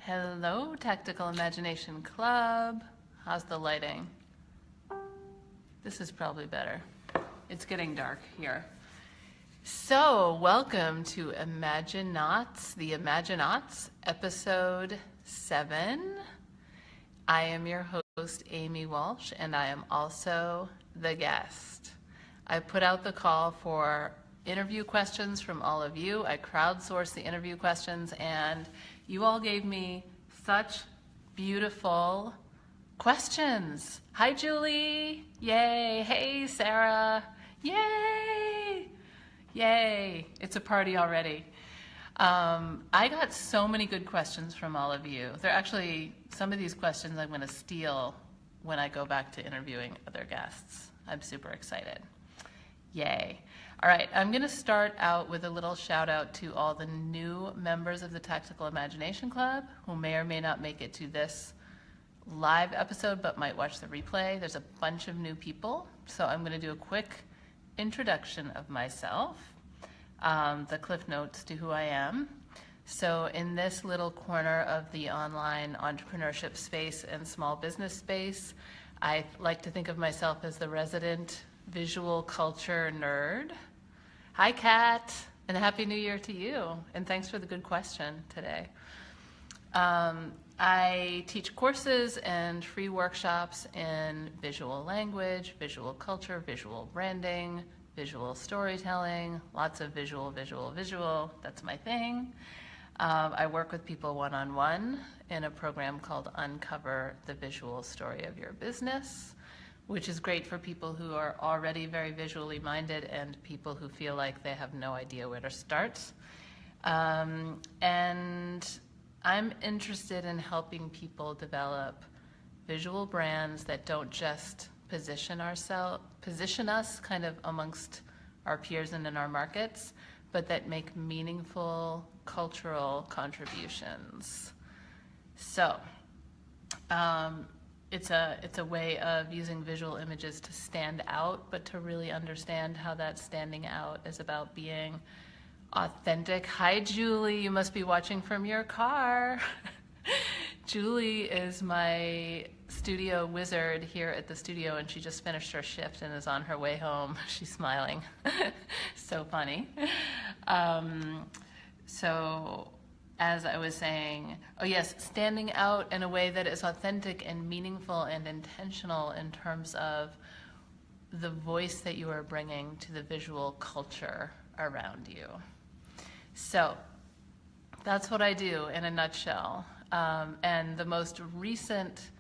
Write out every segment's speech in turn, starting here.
Hello, Tactical Imagination Club. How's the lighting? This is probably better. It's getting dark here. So, welcome to Imaginauts, the Imaginauts, episode 7. I am your host, Amy Walsh, and I am also the guest. I put out the call for interview questions from all of you. I crowdsourced the interview questions, and you all gave me such beautiful questions. Hi, Julie. Yay. Hey, Sarah. Yay. Yay. It's a party already. I got so many good questions from all of you. They're actually, some of these questions I'm going to steal when I go back to interviewing other guests. I'm super excited. Yay. All right, I'm going to start out with a little shout out to all the new members of the Tactical Imagination Club who may or may not make it to this live episode but might watch the replay. There's a bunch of new people, so I'm going to do a quick introduction of myself, the cliff notes to who I am. So in this little corner of the online entrepreneurship space and small business space, I like to think of myself as the resident visual culture nerd. Hi, Cat, and Happy New Year to you, and thanks for the good question today. I teach courses and free workshops in visual language, visual culture, visual branding, visual storytelling, lots of visual. That's my thing. I work with people one-on-one in a program called Uncover the Visual Story of Your Business, which is great for people who are already very visually minded and people who feel like they have no idea where to start. And I'm interested in helping people develop visual brands that don't just position us kind of amongst our peers and in our markets, but that make meaningful cultural contributions. So, it's a way of using visual images to stand out, but to really understand how that standing out is about being authentic. Hi, Julie. You must be watching from your car. Julie is my studio wizard here at the studio, and she just finished her shift and is on her way home. She's smiling. So funny. So as I was saying, oh yes, standing out in a way that is authentic and meaningful and intentional in terms of the voice that you are bringing to the visual culture around you. So that's what I do in a nutshell. And the most recent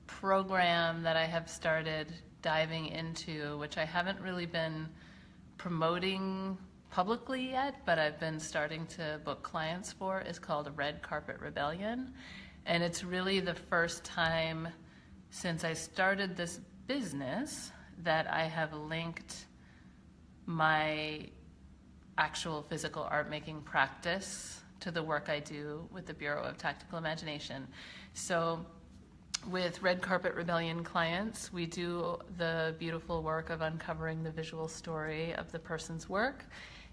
program that I have started diving into, which I haven't really been promoting publicly yet, but I've been starting to book clients for, is called Red Carpet Rebellion. And it's really the first time since I started this business that I have linked my actual physical art making practice to the work I do with the Bureau of Tactical Imagination. So with Red Carpet Rebellion clients, we do the beautiful work of uncovering the visual story of the person's work.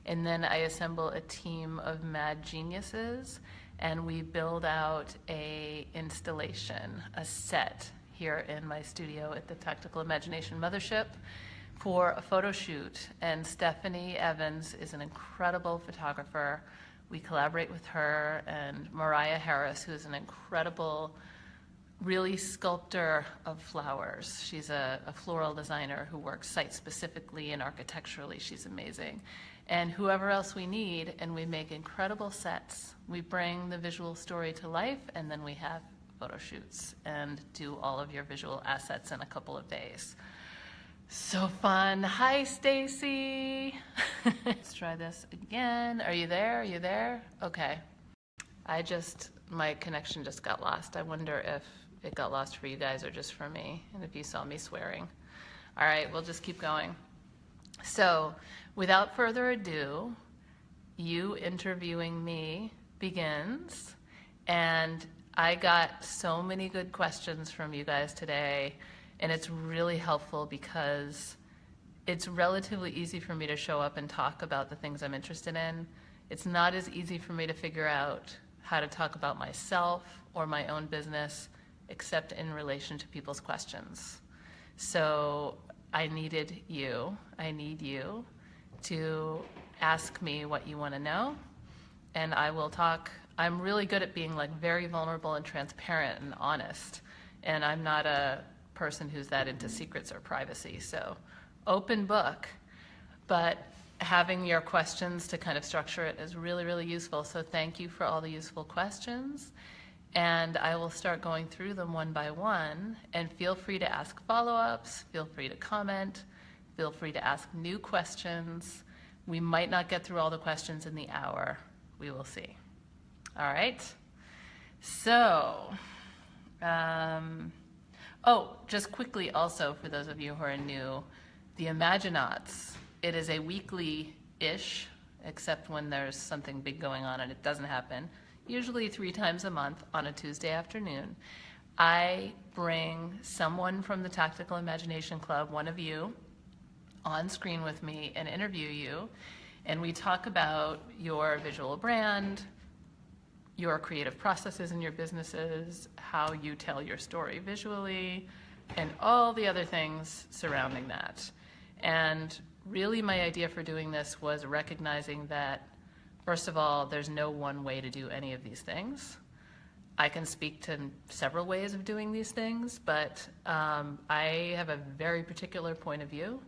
And then I assemble a team of mad geniuses, and we build out a installation, a set here in my studio at the Tactical Imagination Mothership for a photo shoot. And Stephanie Evans is an incredible photographer. We collaborate with her, and Mariah Harris, who is an incredible really sculptor of flowers. She's a floral designer who works site-specifically and architecturally. She's amazing. And whoever else we need, and we make incredible sets. We bring the visual story to life, and then we have photo shoots and do all of your visual assets in a couple of days. So fun. Hi, Stacy. Let's try this again. Are you there? Are you there? Okay. My connection just got lost. I wonder if it got lost for you guys or just for me, and if you saw me swearing. All right, we'll just keep going. So, without further ado, you interviewing me begins, and I got so many good questions from you guys today, and it's really helpful because it's relatively easy for me to show up and talk about the things I'm interested in. It's not as easy for me to figure out how to talk about myself or my own business except in relation to people's questions. So I need you to ask me what you want to know, and I will talk. I'm really good at being like very vulnerable and transparent and honest, and I'm not a person who's that into secrets or privacy, so open book. But having your questions to kind of structure it is really, really useful. So thank you for all the useful questions. And I will start going through them one by one. And feel free to ask follow-ups. Feel free to comment. Feel free to ask new questions. We might not get through all the questions in the hour. We will see. All right. So, just quickly also, for those of you who are new, the Imaginauts. It is a weekly-ish, except when there's something big going on and it doesn't happen, usually 3 times a month on a Tuesday afternoon. I bring someone from the Tactical Imagination Club, one of you, on screen with me and interview you, and we talk about your visual brand, your creative processes in your businesses, how you tell your story visually, and all the other things surrounding that. And really my idea for doing this was recognizing that, first of all, there's no one way to do any of these things. I can speak to several ways of doing these things, but I have a very particular point of view.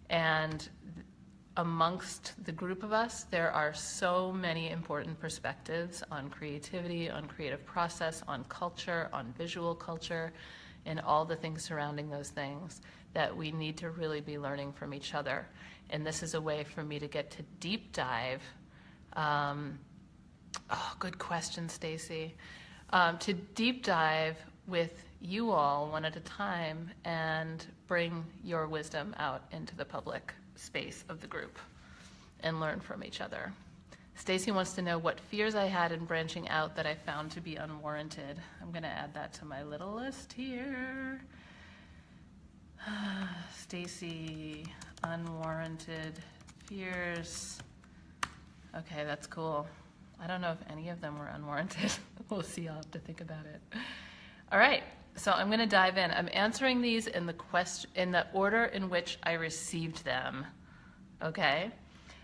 And amongst the group of us, there are so many important perspectives on creativity, on creative process, on culture, on visual culture, and all the things surrounding those things that we need to really be learning from each other. And this is a way for me to get to deep dive. Good question, Stacy. To deep dive with you all one at a time and bring your wisdom out into the public space of the group and learn from each other. Stacy wants to know what fears I had in branching out that I found to be unwarranted. I'm going to add that to my little list here. Stacy, unwarranted fears. Okay, that's cool. I don't know if any of them were unwarranted. We'll see. I'll have to think about it. All right, so I'm going to dive in. I'm answering these in the order in which I received them. Okay,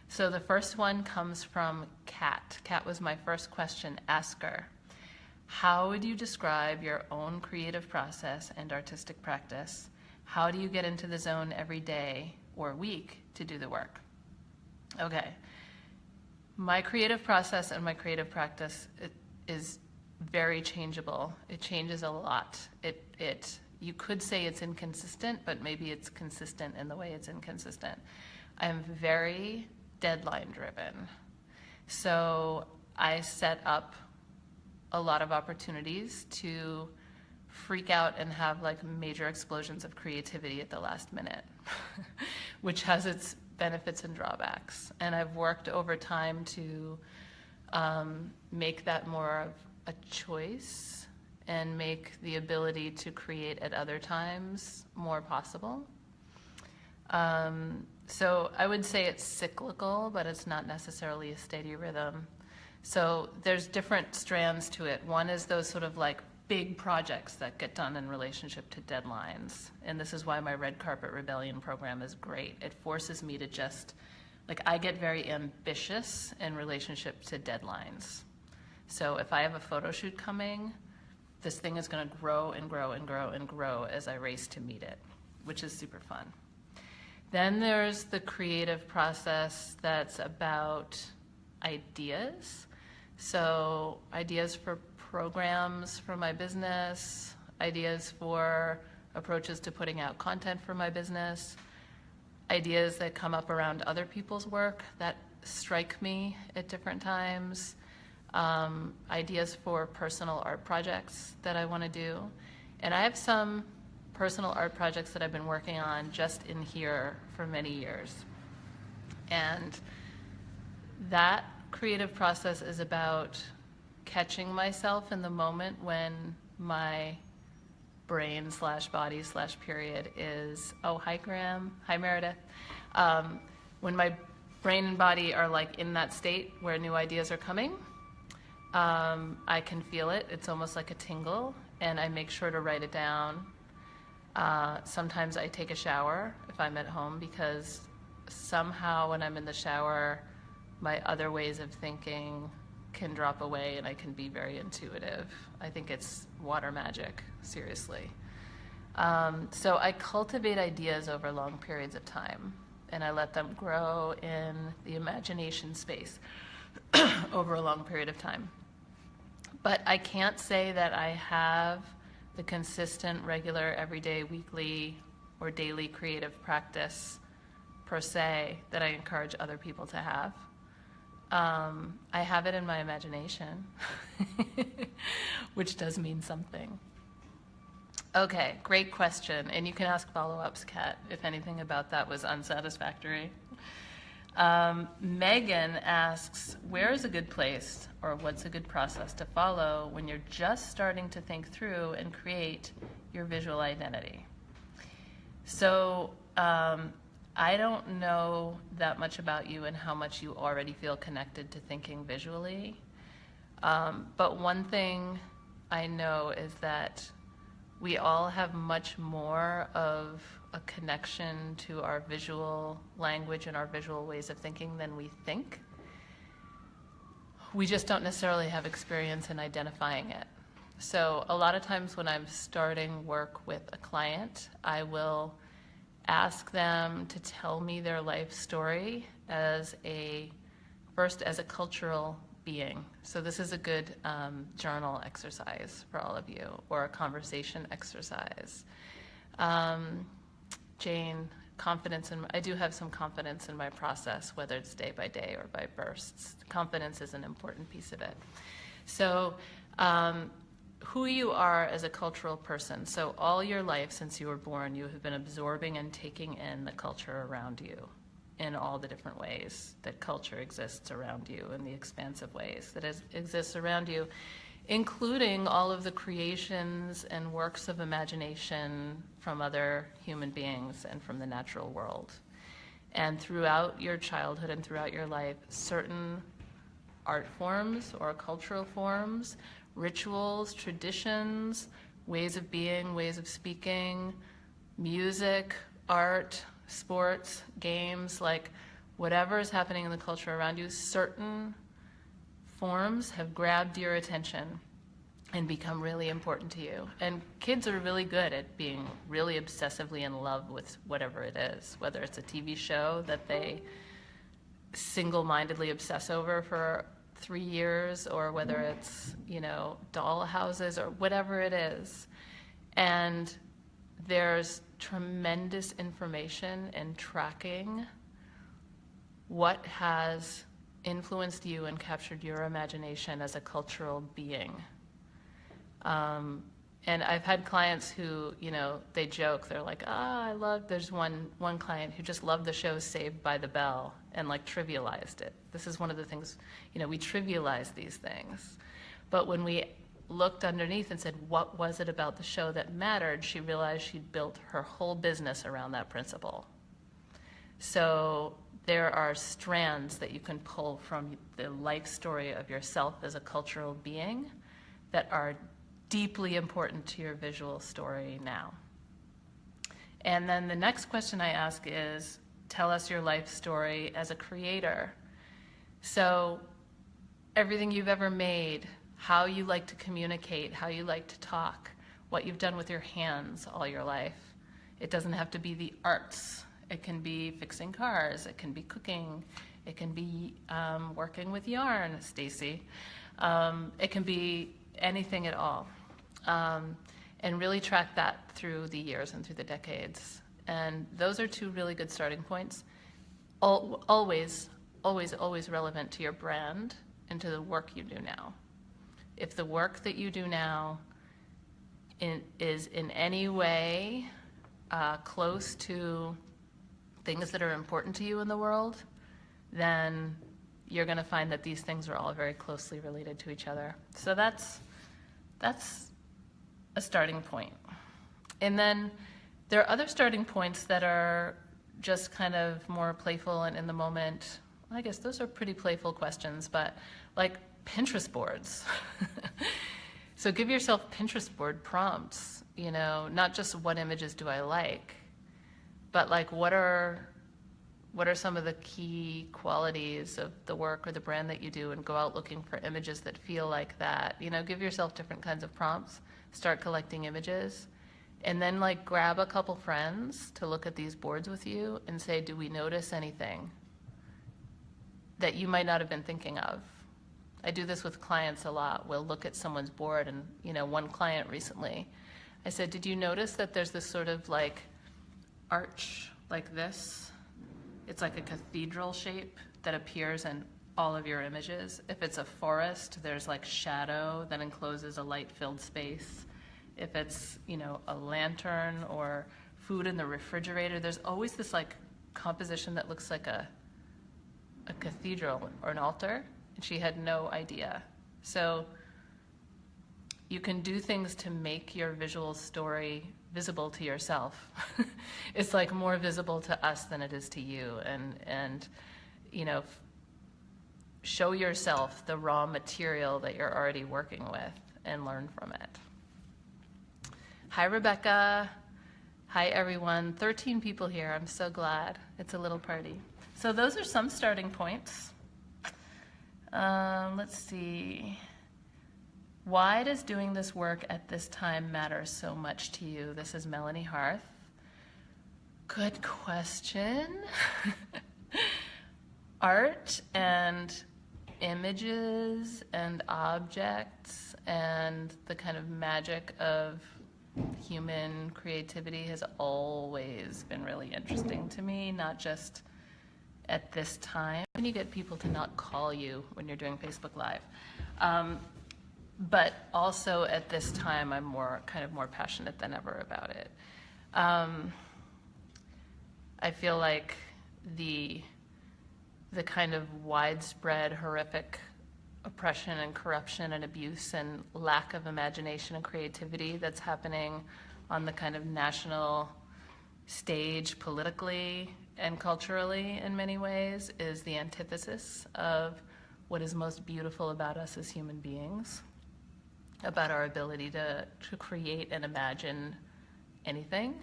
so the first one comes from Cat. Cat was my first question asker. How would you describe your own creative process and artistic practice? How do you get into the zone every day or week to do the work? Okay. My creative process and my creative practice is very changeable. It changes a lot. You could say it's inconsistent, but maybe it's consistent in the way it's inconsistent. I'm very deadline driven. So I set up a lot of opportunities to freak out and have like major explosions of creativity at the last minute, which has its benefits and drawbacks. And I've worked over time to make that more of a choice and make the ability to create at other times more possible. So I would say it's cyclical, but it's not necessarily a steady rhythm. So there's different strands to it. One is those sort of like big projects that get done in relationship to deadlines. And this is why my Red Carpet Rebellion program is great. It forces me to just, like, I get very ambitious in relationship to deadlines. So if I have a photo shoot coming, this thing is going to grow and grow and grow and grow as I race to meet it, which is super fun. Then there's the creative process that's about ideas. So ideas for programs for my business, ideas for approaches to putting out content for my business, ideas that come up around other people's work that strike me at different times, ideas for personal art projects that I want to do. And I have some personal art projects that I've been working on just in here for many years. And that creative process is about catching myself in the moment when my brain / body / period is, oh, hi Graham, hi Meredith. When my brain and body are like in that state where new ideas are coming, I can feel it. It's almost like a tingle, and I make sure to write it down. Sometimes I take a shower if I'm at home, because somehow when I'm in the shower, my other ways of thinking can drop away and I can be very intuitive. I think it's water magic, seriously. So I cultivate ideas over long periods of time, and I let them grow in the imagination space over a long period of time. But I can't say that I have the consistent, regular, everyday, weekly, or daily creative practice per se that I encourage other people to have. I have it in my imagination, which does mean something. Okay, great question. And you can ask follow-ups, Kat, if anything about that was unsatisfactory. Megan asks, where is a good place, or what's a good process to follow when you're just starting to think through and create your visual identity? So I don't know that much about you and how much you already feel connected to thinking visually. But one thing I know is that we all have much more of a connection to our visual language and our visual ways of thinking than we think. We just don't necessarily have experience in identifying it. So a lot of times when I'm starting work with a client, I will ask them to tell me their life story first as a cultural being. So this is a good journal exercise for all of you, or a conversation exercise. Jane, I do have some confidence in my process, whether it's day by day or by bursts. Confidence is an important piece of it. So who you are as a cultural person. So all your life since you were born, you have been absorbing and taking in the culture around you in all the different ways that culture exists around you, in the expansive ways that it exists around you, including all of the creations and works of imagination from other human beings and from the natural world. And throughout your childhood and throughout your life, certain art forms or cultural forms, rituals, traditions, ways of being, ways of speaking, music, art, sports, games, like whatever is happening in the culture around you, certain forms have grabbed your attention and become really important to you. And kids are really good at being really obsessively in love with whatever it is, whether it's a TV show that they single-mindedly obsess over for 3 years, or whether it's, doll houses or whatever it is. And there's tremendous information in tracking what has influenced you and captured your imagination as a cultural being. And I've had clients who, they joke, they're like, there's one client who just loved the show Saved by the Bell and trivialized it. This is one of the things, we trivialize these things. But when we looked underneath and said, what was it about the show that mattered, she realized she'd built her whole business around that principle. So there are strands that you can pull from the life story of yourself as a cultural being that are deeply important to your visual story now. And then the next question I ask is, tell us your life story as a creator. So everything you've ever made, how you like to communicate, how you like to talk, what you've done with your hands all your life. It doesn't have to be the arts. It can be fixing cars. It can be cooking. It can be working with yarn, Stacy. It can be anything at all. And really track that through the years and through the decades. And those are two really good starting points. Always relevant to your brand and to the work you do now. If the work that you do now is in any way close to things that are important to you in the world, then you're going to find that these things are all very closely related to each other. So that's a starting point. And then there are other starting points that are just kind of more playful and in the moment. I guess those are pretty playful questions, but Pinterest boards. So give yourself Pinterest board prompts, you know, not just what images do I like, but like what are some of the key qualities of the work or the brand that you do, and go out looking for images that feel like that. You know, give yourself different kinds of prompts, start collecting images, and then like grab a couple friends to look at these boards with you and say, do we notice anything that you might not have been thinking of? I do this with clients a lot. We'll look at someone's board, and, you know, one client recently, I said, did you notice that there's this sort of like arch like this? It's like a cathedral shape that appears in all of your images. If it's a forest, there's like shadow that encloses a light-filled space. If it's, you know, a lantern or food in the refrigerator, there's always this like composition that looks like a cathedral or an altar, and she had no idea. So you can do things to make your visual story visible to yourself. It's like more visible to us than it is to you, and you know, show yourself the raw material that you're already working with and learn from it. Hi, Rebecca. Hi, everyone. 13 people here. I'm so glad. It's a little party. So those are some starting points. Let's see. Why does doing this work at this time matter so much to you? This is Melanie Harth. Good question. Art and images and objects and the kind of magic of human creativity has always been really interesting to me, not just at this time. When you get people to not call you when you're doing Facebook Live. But also at this time, I'm more passionate than ever about it. I feel like the kind of widespread horrific oppression and corruption and abuse and lack of imagination and creativity that's happening on the kind of national stage politically and culturally in many ways is the antithesis of what is most beautiful about us as human beings, about our ability to create and imagine anything.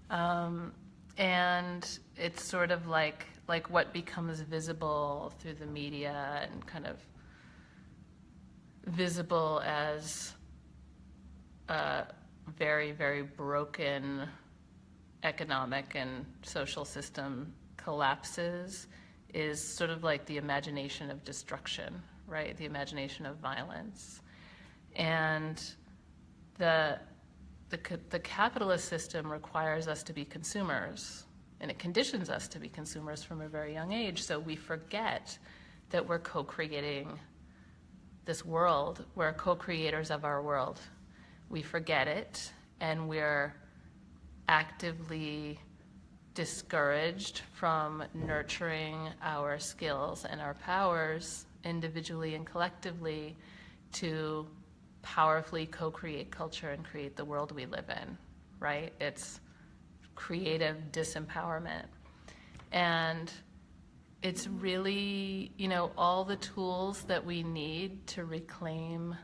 And it's sort of like what becomes visible through the media and kind of visible as a very, very broken economic and social system collapses is sort of like the imagination of destruction, right? The imagination of violence. And the capitalist system requires us to be consumers, and it conditions us to be consumers from a very young age, so we forget that we're co-creating this world. We're co-creators of our world. We forget it, and we're actively discouraged from nurturing our skills and our powers individually and collectively to powerfully co-create culture and create the world we live in, right? It's creative disempowerment. And it's really, you know, all the tools that we need to reclaim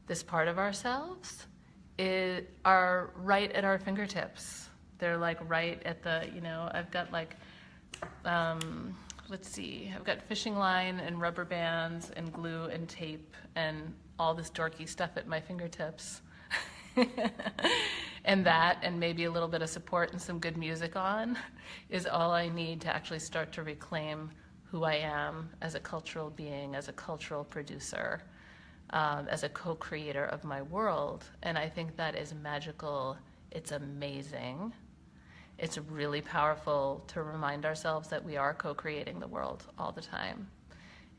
this part of ourselves are right at our fingertips. They're like right at the, you know, I've got like, let's see, I've got fishing line and rubber bands and glue and tape and all this dorky stuff at my fingertips. And that, and maybe a little bit of support and some good music on, is all I need to actually start to reclaim who I am as a cultural being, as a cultural producer, as a co-creator of my world. And I think that is magical. It's amazing. It's really powerful to remind ourselves that we are co-creating the world all the time.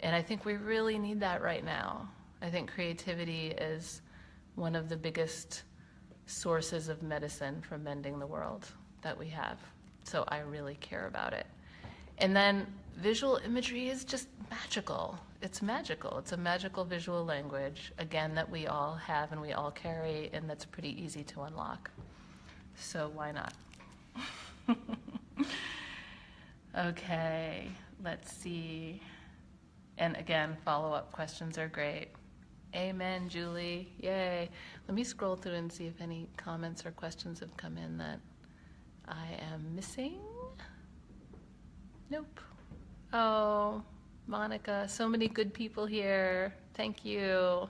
And I think we really need that right now. I think creativity is one of the biggest sources of medicine for mending the world that we have. So I really care about it. And then visual imagery is just magical. It's magical. It's a magical visual language, again, that we all have and we all carry, and that's pretty easy to unlock. So why not? Okay, let's see. And again, follow-up questions are great. Amen, Julie. Yay. Let me scroll through and see if any comments or questions have come in that I am missing. Nope. Oh, Monica, so many good people here. Thank you.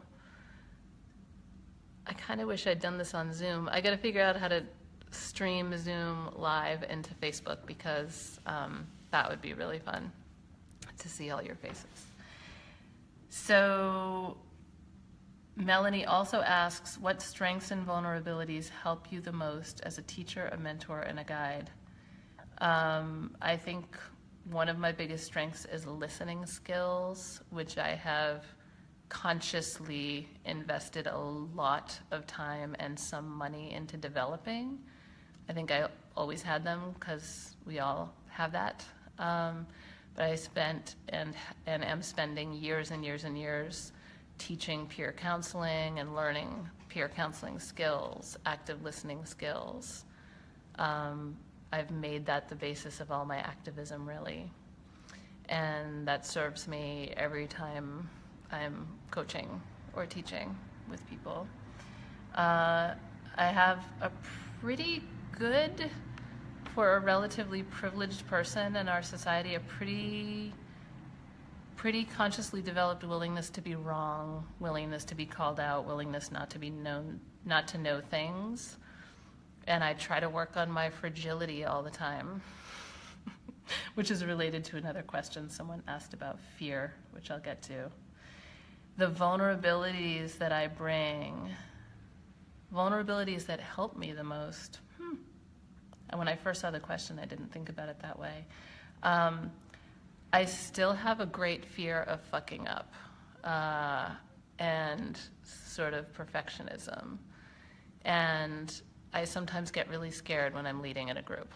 I kind of wish I'd done this on Zoom. I got to figure out how to stream Zoom live into Facebook because that would be really fun to see all your faces. So Melanie also asks, what strengths and vulnerabilities help you the most as a teacher, a mentor, and a guide? I think one of my biggest strengths is listening skills, which I have consciously invested a lot of time and some money into developing. I think I always had them because we all have that. But I spent and am spending years and years and years teaching peer counseling and learning peer counseling skills, active listening skills. I've made that the basis of all my activism, really. And that serves me every time I'm coaching or teaching with people. I have a pretty good, for a relatively privileged person in our society, a pretty consciously developed willingness to be wrong, willingness to be called out, willingness not to be known, not to know things. And I try to work on my fragility all the time, which is related to another question someone asked about fear, which I'll get to. The vulnerabilities that I bring, vulnerabilities that help me the most. And when I first saw the question, I didn't think about it that way. I still have a great fear of fucking up and sort of perfectionism. And I sometimes get really scared when I'm leading in a group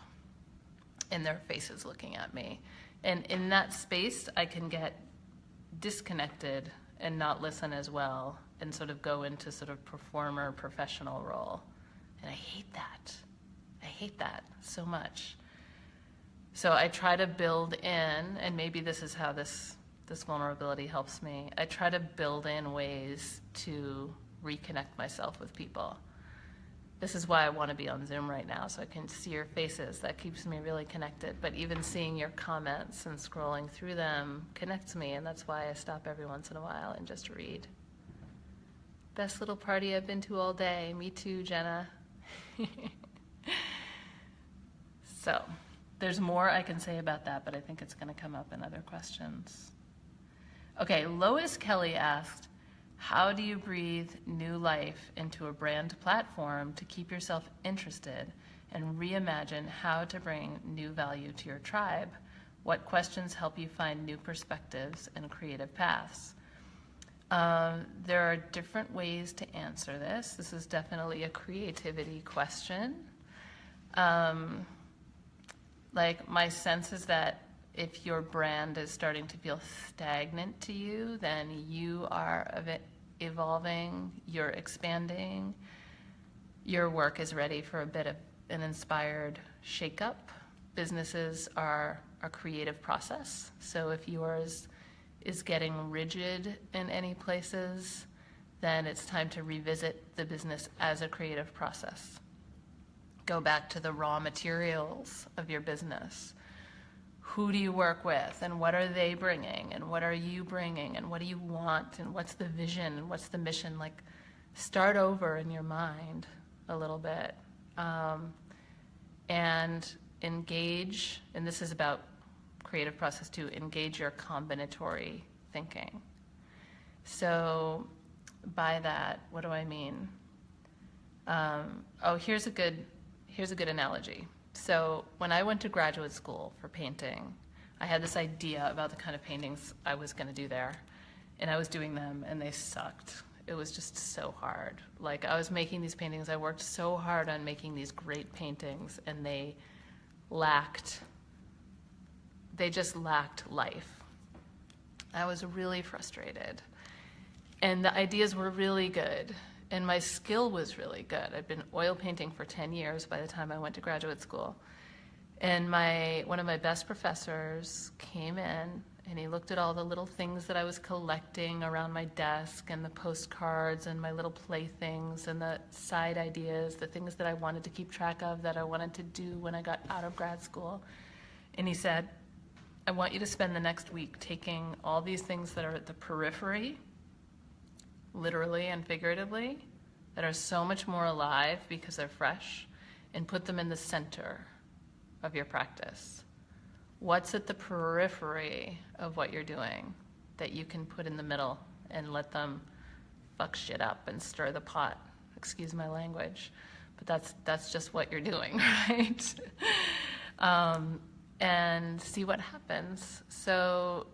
and their faces looking at me. And in that space, I can get disconnected and not listen as well and sort of go into sort of performer professional role. And I hate that. I hate that so much. So I try to build in, and maybe this is how this vulnerability helps me. I try to build in ways to reconnect myself with people. This is why I want to be on Zoom right now, so I can see your faces. That keeps me really connected. But even seeing your comments and scrolling through them connects me, and that's why I stop every once in a while and just read. Best little party I've been to all day. Me too, Jenna. So there's more I can say about that, but I think it's going to come up in other questions. Okay, Lois Kelly asked, how do you breathe new life into a brand platform to keep yourself interested and reimagine how to bring new value to your tribe? What questions help you find new perspectives and creative paths? There are different ways to answer this. This is definitely a creativity question. Like, my sense is that if your brand is starting to feel stagnant to you, then you are evolving, you're expanding, your work is ready for a bit of an inspired shakeup. Businesses are a creative process, so if yours is getting rigid in any places, then it's time to revisit the business as a creative process. Go back to the raw materials of your business. Who do you work with, and what are they bringing, and what are you bringing, and what do you want, and what's the vision, and what's the mission? Like, start over in your mind a little bit, and engage, and this is about creative process too, engage your combinatory thinking. So by that, what do I mean? Here's a good analogy. So when I went to graduate school for painting, I had this idea about the kind of paintings I was going to do there, and I was doing them, and they sucked. It was just so hard. Like, I was making these paintings, I worked so hard on making these great paintings, and they just lacked life. I was really frustrated. And the ideas were really good, and my skill was really good. I'd been oil painting for 10 years by the time I went to graduate school. And one of my best professors came in and he looked at all the little things that I was collecting around my desk, and the postcards and my little playthings and the side ideas, the things that I wanted to keep track of, that I wanted to do when I got out of grad school. And he said, I want you to spend the next week taking all these things that are at the periphery, literally and figuratively, that are so much more alive because they're fresh, and put them in the center of your practice. What's at the periphery of what you're doing that you can put in the middle and let them fuck shit up and stir the pot? Excuse my language, but that's just what you're doing, right? And see what happens. So